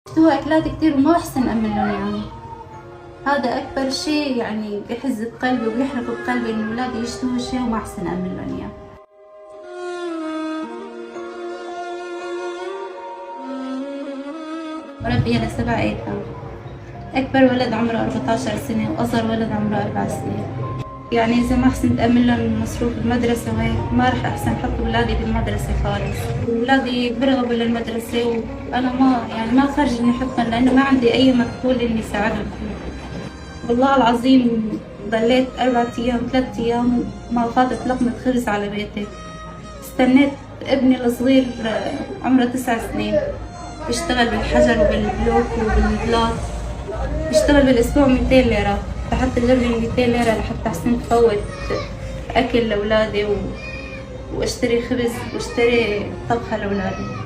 هو أكلات كتير وما أحسن أعمل لهم يعني. هذا أكبر شيء يعني بيحز بقلبي وبيحرق بقلبي إنه أولادي يشتهوا شيء وما أحسن أعمل لهم إياه. مربية ل7 أيتام، أكبر ولد عمره 14 سنة وأصغر ولد عمره 4 سنين. يعني إذا ما حسنت أعمل لهم مصروف المدرسة وهيك ما رح أحسن أحط أولادي بالمدرسة خالص. أولادي بيرغبوا للمدرسة وأنا ما خرجني أحطهم لأنه ما عندي أي مدخول إني ساعدهم فيه. والله العظيم ضليت 4 أيام 3 أيام ما فاتت لقمة خبز على بيتي. استنيت ابني الصغير عمره 9 سنين بيشتغل بالحجر وبالبلوك وبالبلاط، بيشتغل بالأسبوع 200 ليرة، لحتى أجيب لي 200 ليرة لحتى أحسن فوت أكل لأولادي واشتري خبز واشتري طبخة لأولادي.